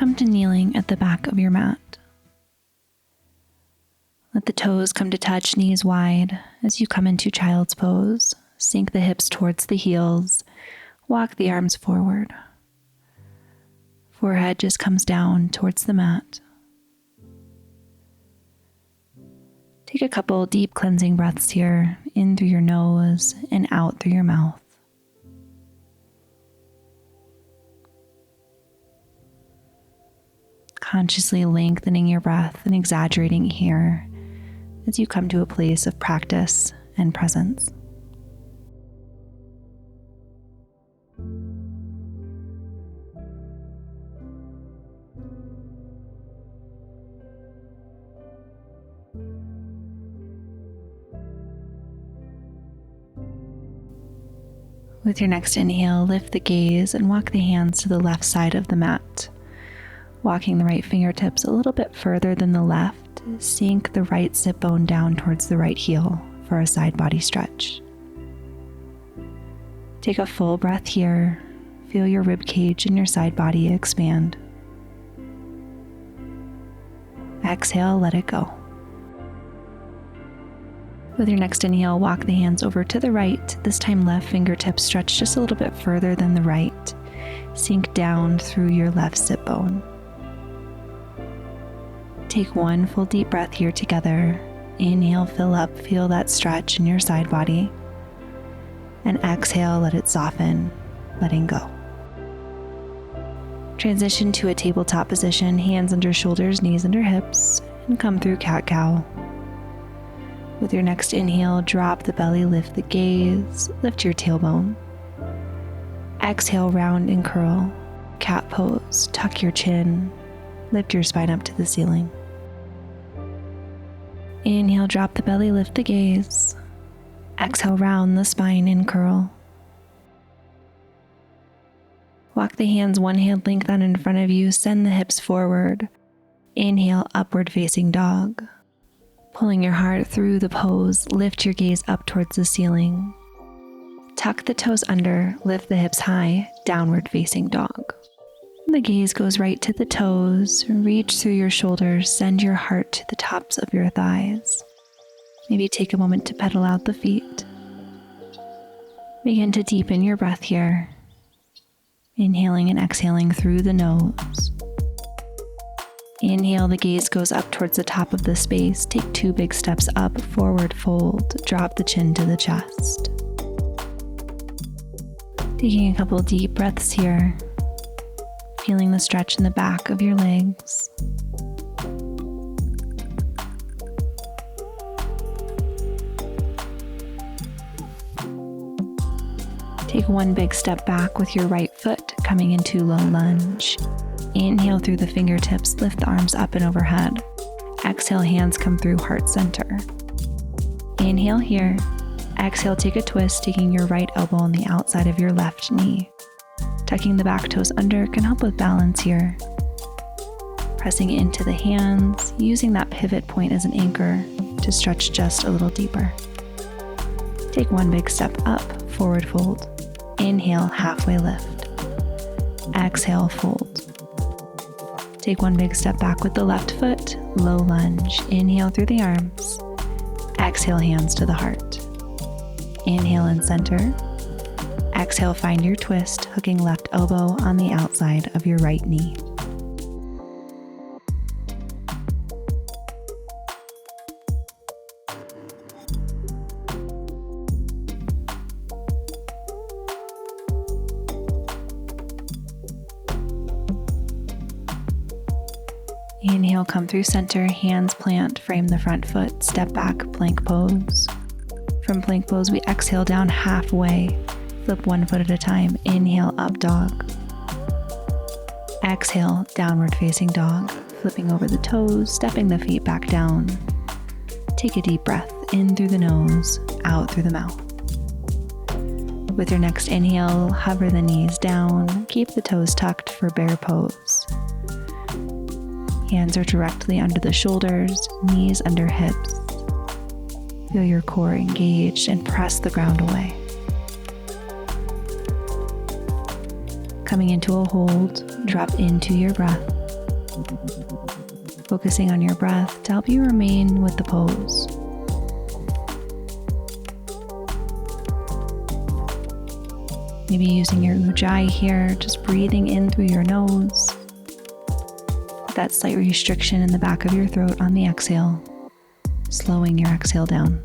come to kneeling at the back of your mat. Let the toes come to touch, knees wide. As you come into child's pose, sink the hips towards the heels, walk the arms forward. Forehead just comes down towards the mat. Take a couple deep cleansing breaths here, in through your nose and out through your mouth. Consciously lengthening your breath and exaggerating here as you come to a place of practice and presence. With your next inhale, lift the gaze and walk the hands to the left side of the mat. Walking the right fingertips a little bit further than the left, sink the right sit bone down towards the right heel for a side body stretch. Take a full breath here. Feel your rib cage and your side body expand. Exhale, let it go. With your next inhale, walk the hands over to the right. This time left fingertips stretch just a little bit further than the right. Sink down through your left sit bone. Take one full deep breath here together. Inhale, fill up, feel that stretch in your side body. And exhale, let it soften, letting go. Transition to a tabletop position, hands under shoulders, knees under hips, and come through cat-cow. With your next inhale, drop the belly, lift the gaze, lift your tailbone. Exhale, round and curl. Cat pose, tuck your chin, lift your spine up to the ceiling. Inhale, drop the belly, lift the gaze. Exhale, round the spine and curl. Walk the hands one hand length out in front of you, send the hips forward. Inhale, upward facing dog. Pulling your heart through the pose, lift your gaze up towards the ceiling. Tuck the toes under, lift the hips high, downward facing dog. The gaze goes right to the toes, reach through your shoulders, send your heart to the tops of your thighs. Maybe take a moment to pedal out the feet. Begin to deepen your breath here. Inhaling and exhaling through the nose. Inhale, the gaze goes up towards the top of the space. Take 2 big steps up, forward fold, drop the chin to the chest. Taking a couple deep breaths here. Feeling the stretch in the back of your legs. Take one big step back with your right foot, coming into low lunge. Inhale through the fingertips, lift the arms up and overhead. Exhale, hands come through heart center. Inhale here. Exhale, take a twist, taking your right elbow on the outside of your left knee. Tucking the back toes under can help with balance here. Pressing into the hands, using that pivot point as an anchor to stretch just a little deeper. Take one big step up, forward fold. Inhale, halfway lift. Exhale, fold. Take one big step back with the left foot, low lunge. Inhale through the arms. Exhale, hands to the heart. Inhale and center. Exhale, find your twist, hooking left elbow on the outside of your right knee. Inhale, come through center, hands plant, frame the front foot, step back, plank pose. From plank pose, we exhale down halfway, flip one foot at a time. Inhale, up dog. Exhale, downward facing dog, flipping over the toes, stepping the feet back down. Take a deep breath in through the nose, out through the mouth. With your next inhale, hover the knees down, keep the toes tucked for bear pose. Hands are directly under the shoulders, knees under hips. Feel your core engaged and press the ground away. Coming into a hold, drop into your breath. focusing on your breath to help you remain with the pose. Maybe using your ujjayi here, just breathing in through your nose. With that slight restriction in the back of your throat on the exhale, slowing your exhale down.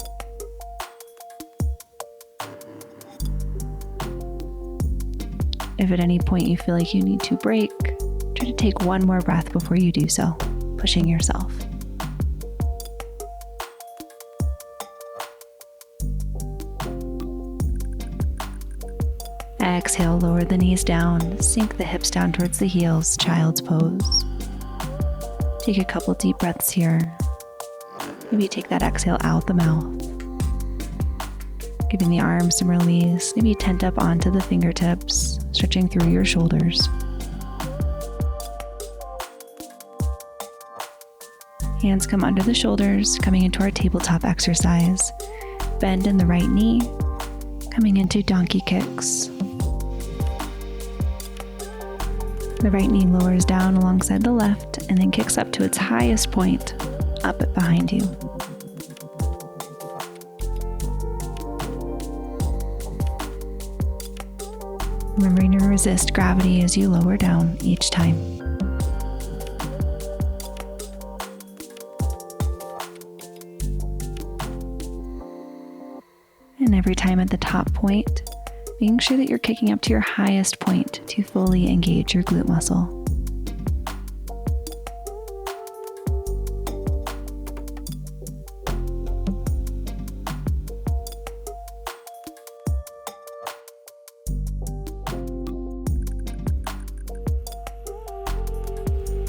If at any point you feel like you need to break, try to take one more breath before you do so, pushing yourself. Exhale, lower the knees down, sink the hips down towards the heels, child's pose. Take a couple deep breaths here. Maybe take that exhale out the mouth. Giving the arms some release, maybe tent up onto the fingertips, stretching through your shoulders. Hands come under the shoulders, coming into our tabletop exercise. Bend in the right knee, coming into donkey kicks. The right knee lowers down alongside the left and then kicks up to its highest point, up behind you. Remembering to resist gravity as you lower down each time. And every time at the top point, making sure that you're kicking up to your highest point to fully engage your glute muscle.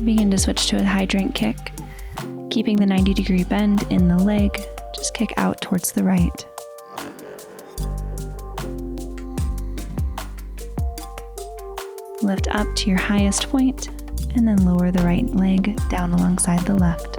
Begin to switch to a hydrant kick, keeping the 90-degree bend in the leg, just kick out towards the right. Lift up to your highest point, and then lower the right leg down alongside the left.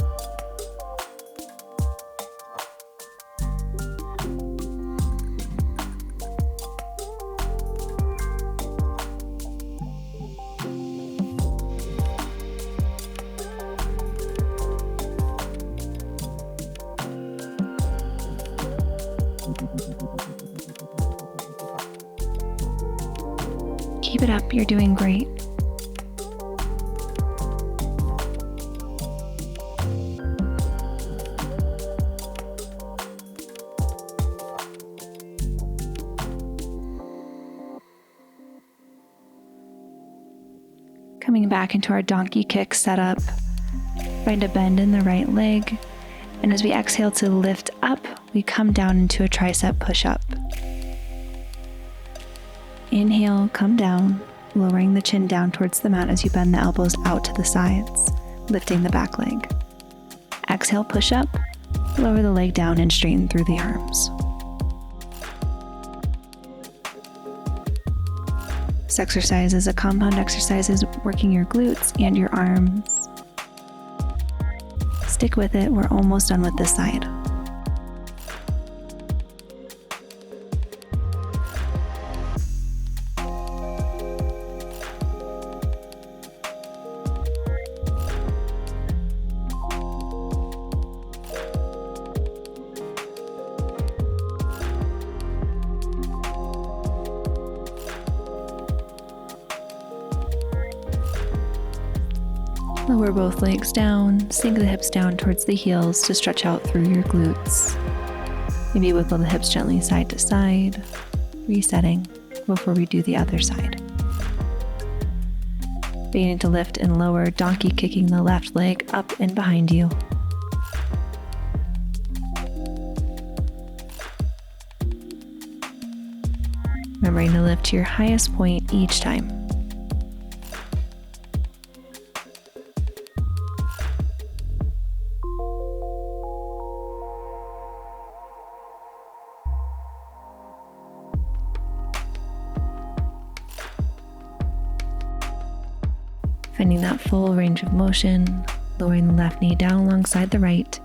Keep it up, you're doing great. Coming back into our donkey kick setup, find a bend in the right leg, and as we exhale to lift up, we come down into a tricep push-up. Inhale, come down, lowering the chin down towards the mat as you bend the elbows out to the sides, lifting the back leg. Exhale, push up, lower the leg down and straighten through the arms. This exercise is a compound exercise, working your glutes and your arms. Stick with it, we're almost done with this side. Lower both legs down, sink the hips down towards the heels to stretch out through your glutes. Maybe wiggle the hips gently side to side, resetting before we do the other side. Beginning to lift and lower, donkey kicking the left leg up and behind you. Remembering to lift to your highest point each time. Finding that full range of motion, lowering the left knee down alongside the right,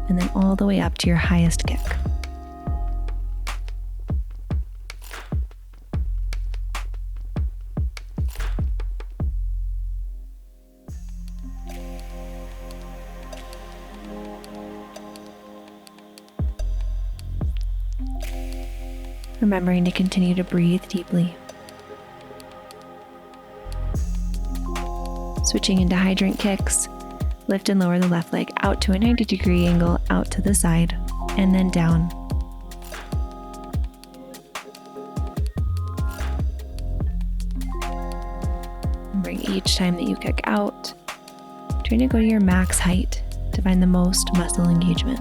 and then all the way up to your highest kick. remembering to continue to breathe deeply. Switching into hydrant kicks, lift and lower the left leg out to a 90-degree angle out to the side, and then down. And bring each time that you kick out, trying to go to your max height to find the most muscle engagement.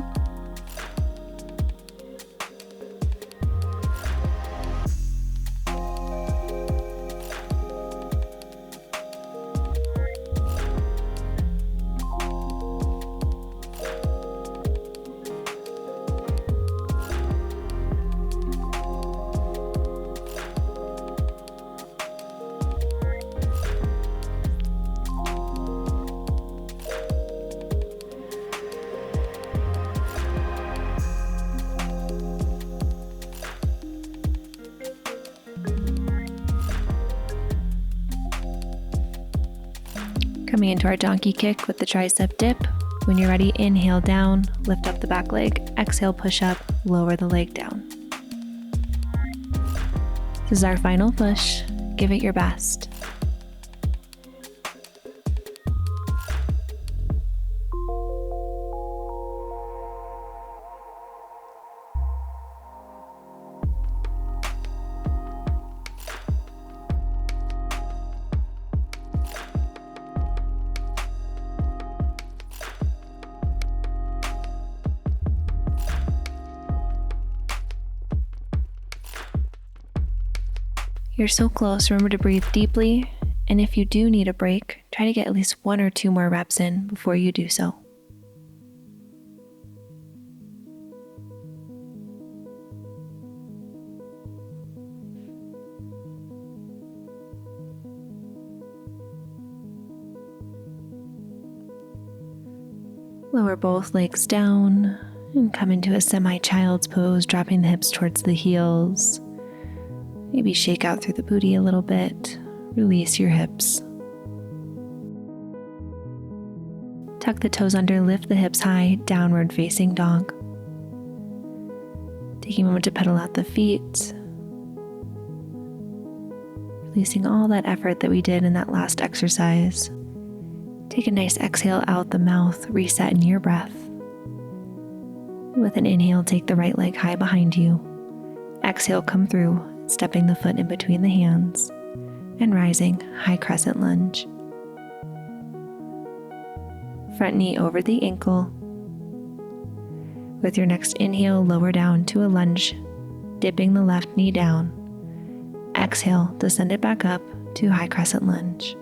Coming into our donkey kick with the tricep dip. When you're ready, inhale down, lift up the back leg, exhale, push up, lower the leg down. This is our final push. Give it your best. You're so close. Remember to breathe deeply, and if you do need a break, try to get at least 1 or 2 more reps in before you do so. Lower both legs down and come into a semi-child's pose, dropping the hips towards the heels. Maybe shake out through the booty a little bit. Release your hips. Tuck the toes under, lift the hips high, downward facing dog. Taking a moment to pedal out the feet. Releasing all that effort that we did in that last exercise. Take a nice exhale out the mouth, reset in your breath. With an inhale, take the right leg high behind you. Exhale, come through, stepping the foot in between the hands, and rising, high crescent lunge. Front knee over the ankle. With your next inhale, lower down to a lunge, dipping the left knee down. Exhale, descend it back up to high crescent lunge.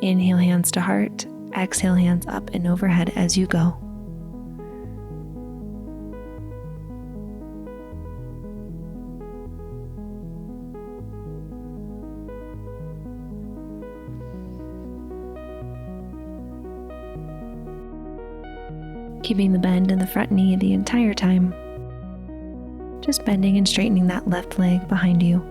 Inhale, hands to heart. Exhale, hands up and overhead as you go. Keeping the bend in the front knee the entire time. Just bending and straightening that left leg behind you.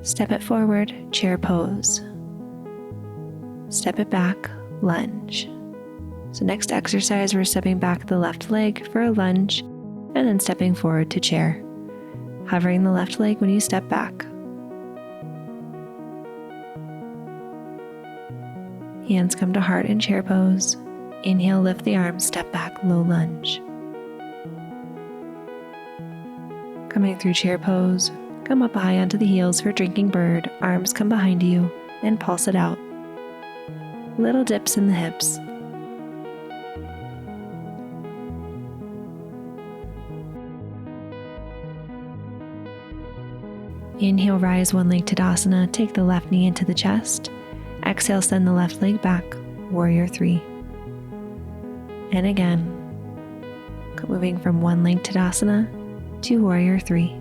Step it forward, chair pose. Step it back, lunge. So next exercise, we're stepping back the left leg for a lunge, and then stepping forward to chair, hovering the left leg when you step back. Hands come to heart in chair pose. Inhale, lift the arms, step back, low lunge. Coming through chair pose, come up high onto the heels for drinking bird, arms come behind you, and pulse it out. Little dips in the hips. Inhale, rise one leg Tadasana, take the left knee into the chest. Exhale, send the left leg back, Warrior 3. And again, moving from one leg Tadasana to Warrior 3.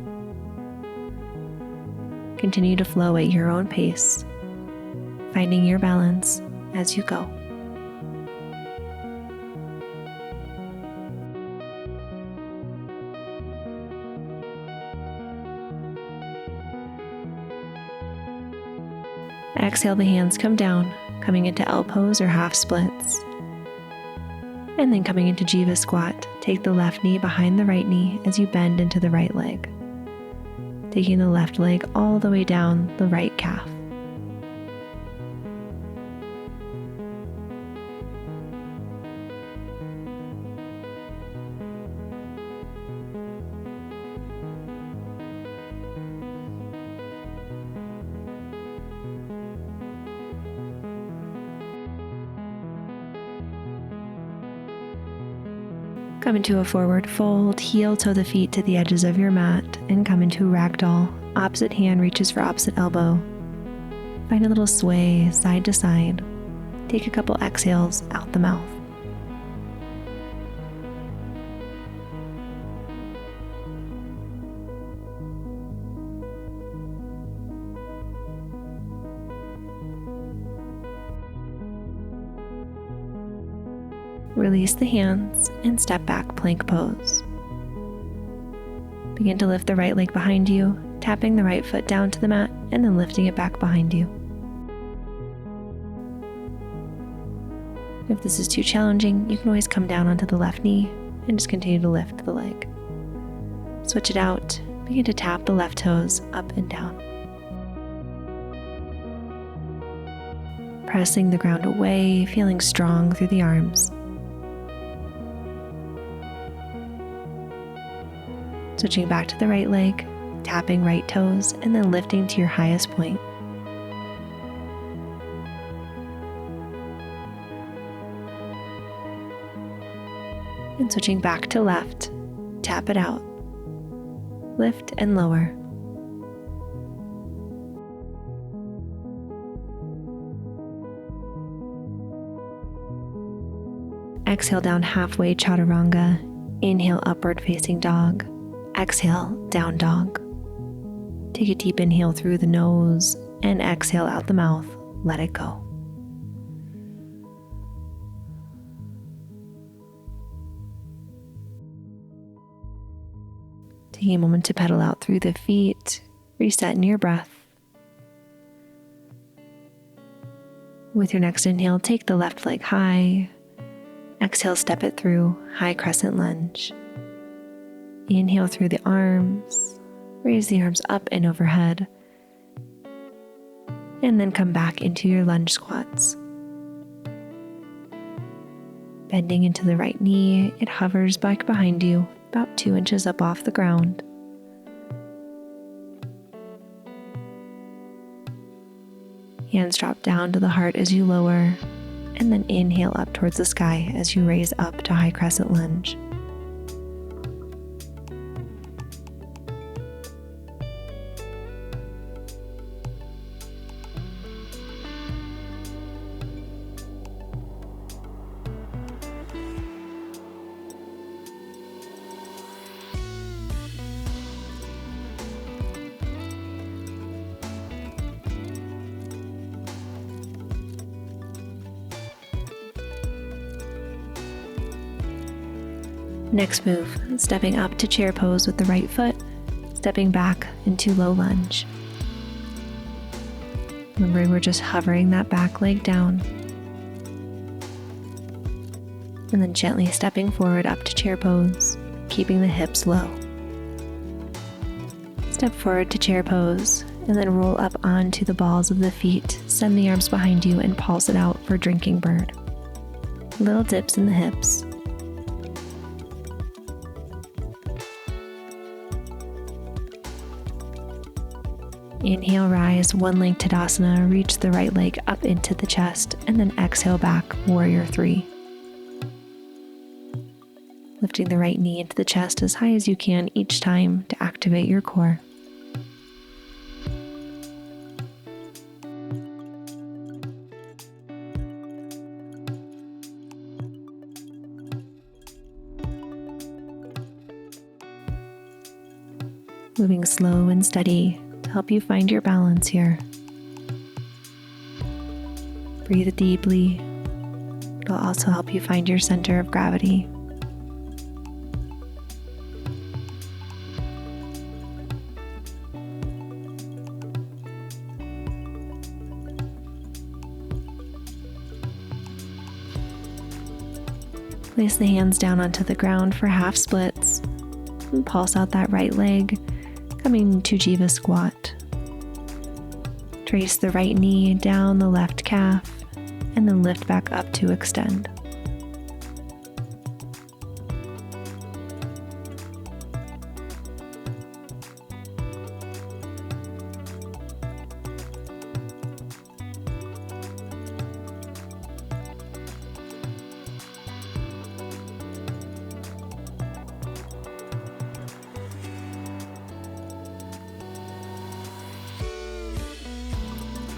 Continue to flow at your own pace, finding your balance as you go. Exhale, the hands come down, coming into elbows or half splits. And then coming into Jiva squat, take the left knee behind the right knee as you bend into the right leg. Taking the left leg all the way down the right calf. Come into a forward fold, heel toe the feet to the edges of your mat, and come into a ragdoll. Opposite hand reaches for opposite elbow. Find a little sway side to side. Take a couple exhales out the mouth. Release the hands and step back plank pose. Begin to lift the right leg behind you, tapping the right foot down to the mat and then lifting it back behind you. If this is too challenging, you can always come down onto the left knee and just continue to lift the leg. Switch it out, begin to tap the left toes up and down. Pressing the ground away, feeling strong through the arms. Switching back to the right leg, tapping right toes, and then lifting to your highest point. And switching back to left, tap it out. Lift and lower. Exhale down halfway chaturanga. Inhale upward facing dog. Exhale, down dog. Take a deep inhale through the nose and exhale out the mouth. Let it go. Taking a moment to pedal out through the feet, reset in your breath. With your next inhale, take the left leg high. Exhale, step it through, high crescent lunge. Inhale through the arms, raise the arms up and overhead, and then come back into your lunge squats. Bending into the right knee, it hovers back behind you, about 2 inches up off the ground. Hands drop down to the heart as you lower, and then inhale up towards the sky as you raise up to high crescent lunge. Next move, stepping up to chair pose with the right foot, stepping back into low lunge. Remembering we're just hovering that back leg down. And then gently stepping forward up to chair pose, keeping the hips low. Step forward to chair pose, and then roll up onto the balls of the feet, send the arms behind you and pulse it out for drinking bird. Little dips in the hips. Inhale, rise, one leg Tadasana, reach the right leg up into the chest, and then exhale back, Warrior 3. Lifting the right knee into the chest as high as you can each time to activate your core. Moving slow and steady to help you find your balance here. Breathe deeply. It'll also help you find your center of gravity. Place the hands down onto the ground for half splits and pulse out that right leg, coming to Jiva squat. Trace the right knee down the left calf and then lift back up to extend.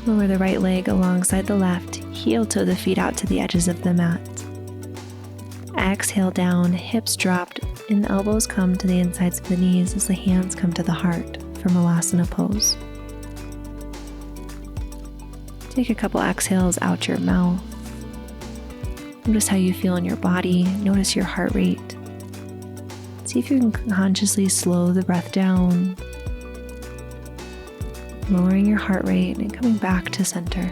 Lower the right leg alongside the left, heel toe the feet out to the edges of the mat. Exhale down, hips dropped, and the elbows come to the insides of the knees as the hands come to the heart for Malasana pose. Take a couple exhales out your mouth. Notice how you feel in your body. Notice your heart rate. See if you can consciously slow the breath down, lowering your heart rate and coming back to center.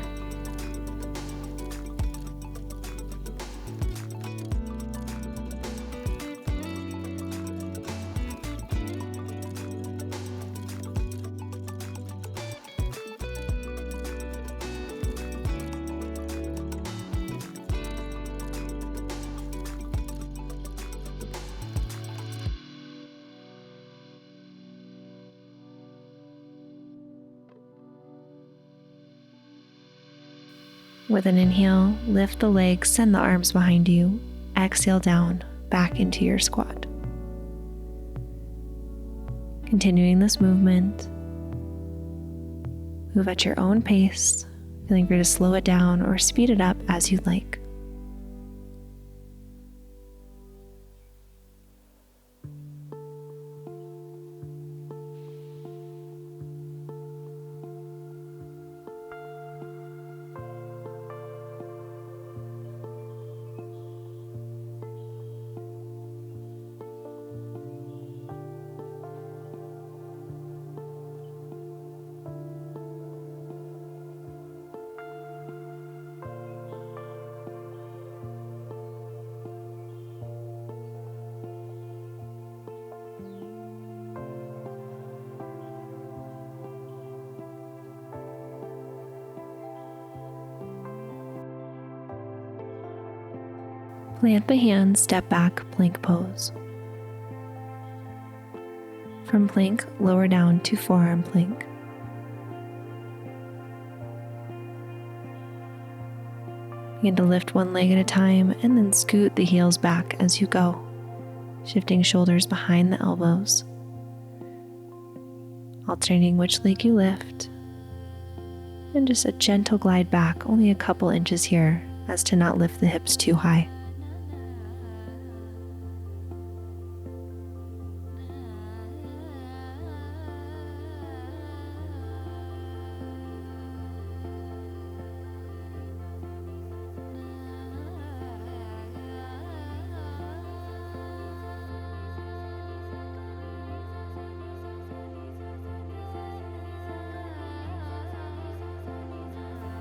With an inhale, lift the legs, send the arms behind you. Exhale down, back into your squat. Continuing this movement, move at your own pace, feeling free to slow it down or speed it up as you'd like. Plant the hands, step back, plank pose. From plank, lower down to forearm plank. Begin to lift one leg at a time and then scoot the heels back as you go, shifting shoulders behind the elbows. Alternating which leg you lift, and just a gentle glide back, only a couple inches here, as to not lift the hips too high.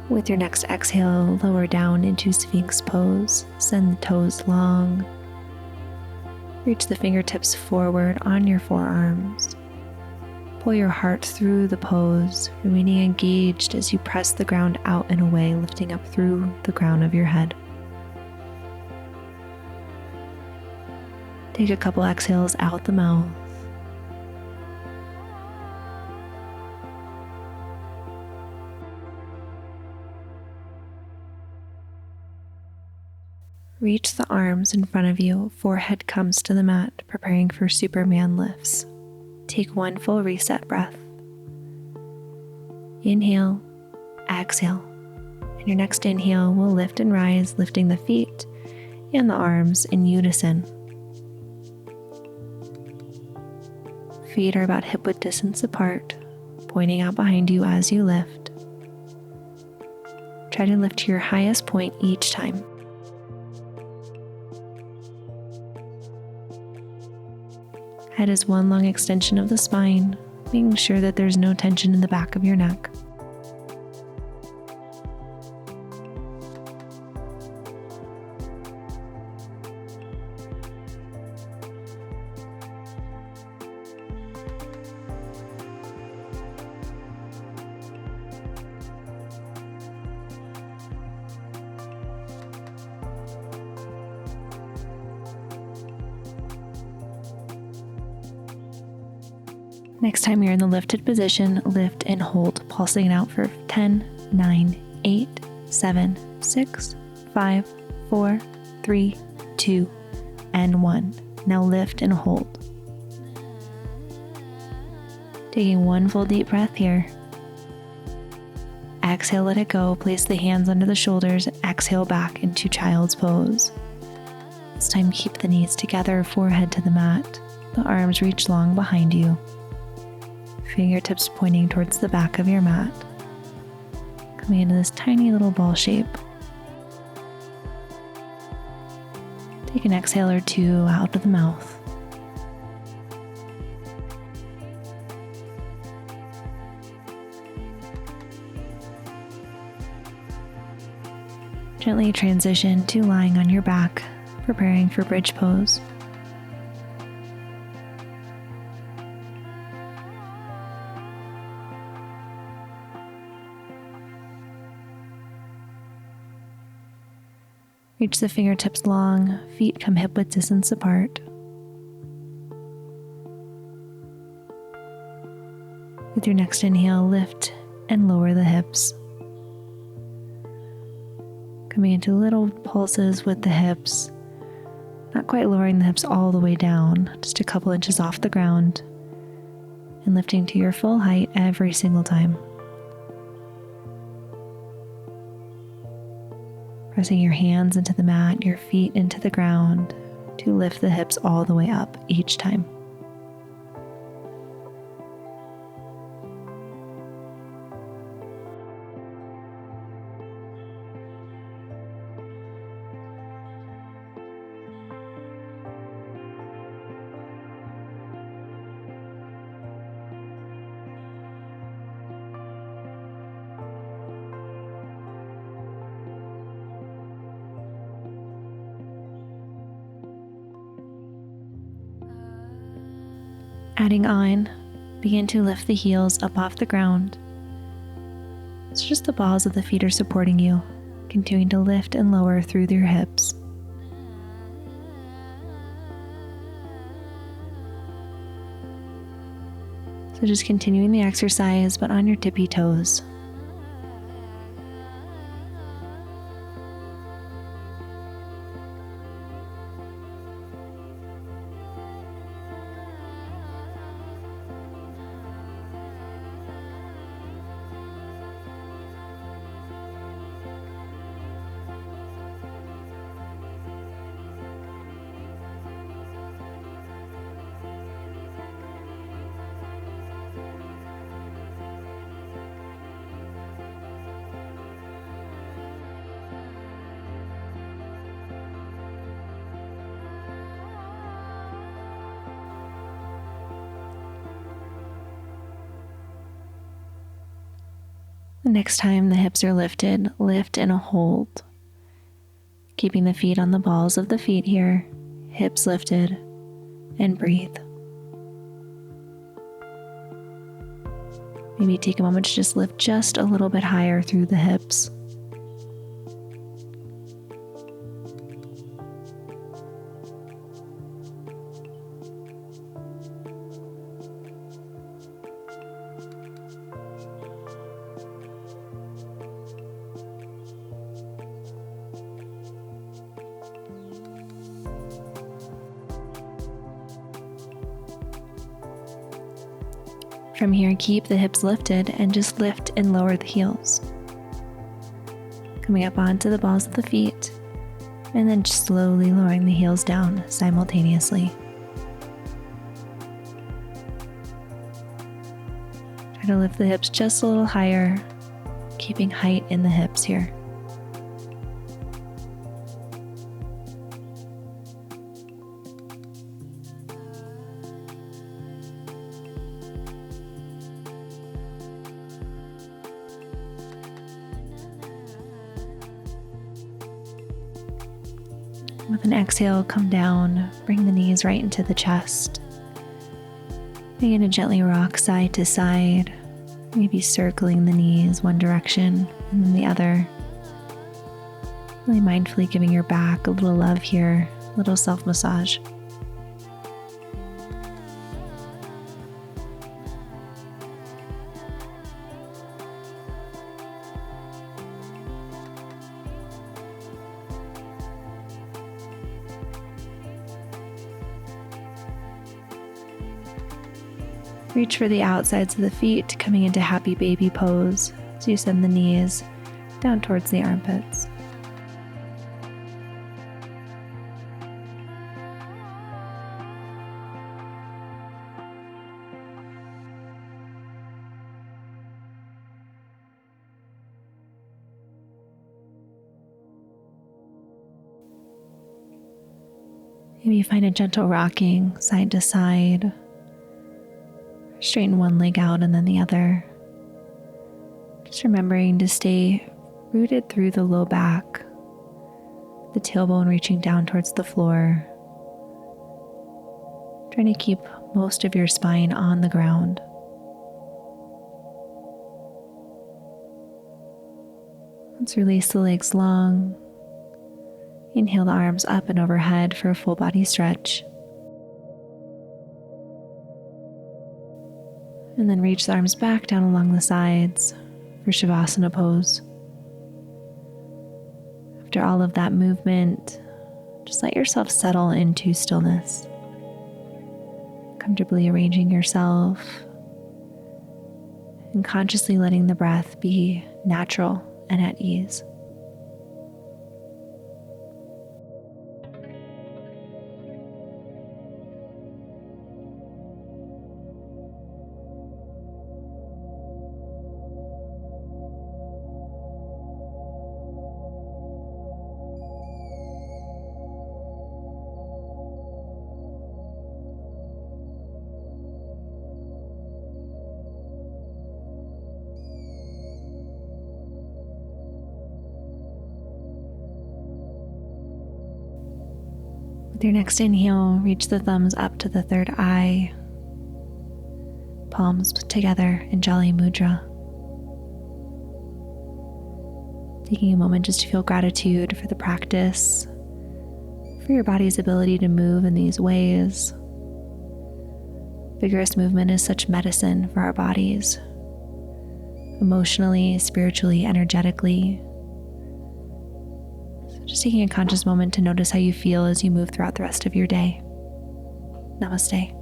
With your next exhale, lower down into Sphinx pose. Send the toes long. Reach the fingertips forward on your forearms. Pull your heart through the pose, remaining engaged as you press the ground out and away, lifting up through the crown of your head. Take a couple exhales out the mouth. Reach the arms in front of you, forehead comes to the mat, preparing for Superman lifts. Take one full reset breath. Inhale, exhale. And your next inhale will lift and rise, lifting the feet and the arms in unison. Feet are about hip-width distance apart, pointing out behind you as you lift. Try to lift to your highest point each time. Head is one long extension of the spine, making sure that there's no tension in the back of your neck. Next time you're in the lifted position, lift and hold, pulsing it out for 10, 9, 8, 7, 6, 5, 4, 3, 2, and 1. Now lift and hold. Taking one full deep breath here. Exhale, let it go. Place the hands under the shoulders and exhale back into child's pose. This time, keep the knees together, forehead to the mat. The arms reach long behind you. Fingertips pointing towards the back of your mat. Coming into this tiny little ball shape. Take an exhale or two out of the mouth. Gently transition to lying on your back, preparing for bridge pose. Reach the fingertips long, feet come hip-width distance apart. With your next inhale, lift and lower the hips. Coming into little pulses with the hips, not quite lowering the hips all the way down, just a couple inches off the ground, and lifting to your full height every single time. Pressing your hands into the mat, your feet into the ground to lift the hips all the way up each time. Adding on, begin to lift the heels up off the ground. So just the balls of the feet are supporting you, continuing to lift and lower through your hips. So just continuing the exercise, but on your tippy toes. The next time the hips are lifted, lift and hold. Keeping the feet on the balls of the feet here, hips lifted, and breathe. Maybe take a moment to just lift just a little bit higher through the hips. From here, keep the hips lifted and just lift and lower the heels. Coming up onto the balls of the feet, and then just slowly lowering the heels down simultaneously. Try to lift the hips just a little higher, keeping height in the hips here. With an exhale, come down, bring the knees right into the chest. Begin to gently rock side to side, maybe circling the knees one direction and then the other. Really mindfully giving your back a little love here, a little self-massage. Reach for the outsides of the feet, coming into happy baby pose as you send the knees down towards the armpits. Maybe find a gentle rocking side to side. Straighten one leg out and then the other. Just remembering to stay rooted through the low back, the tailbone reaching down towards the floor. Trying to keep most of your spine on the ground. Let's release the legs long. Inhale the arms up and overhead for a full body stretch. And then reach the arms back down along the sides for Shavasana pose. After all of that movement, just let yourself settle into stillness. Comfortably arranging yourself and consciously letting the breath be natural and at ease. With your next inhale, reach the thumbs up to the third eye, palms together in Jali Mudra. Taking a moment just to feel gratitude for the practice, for your body's ability to move in these ways. Vigorous movement is such medicine for our bodies, emotionally, spiritually, energetically. Just taking a conscious moment to notice how you feel as you move throughout the rest of your day. Namaste.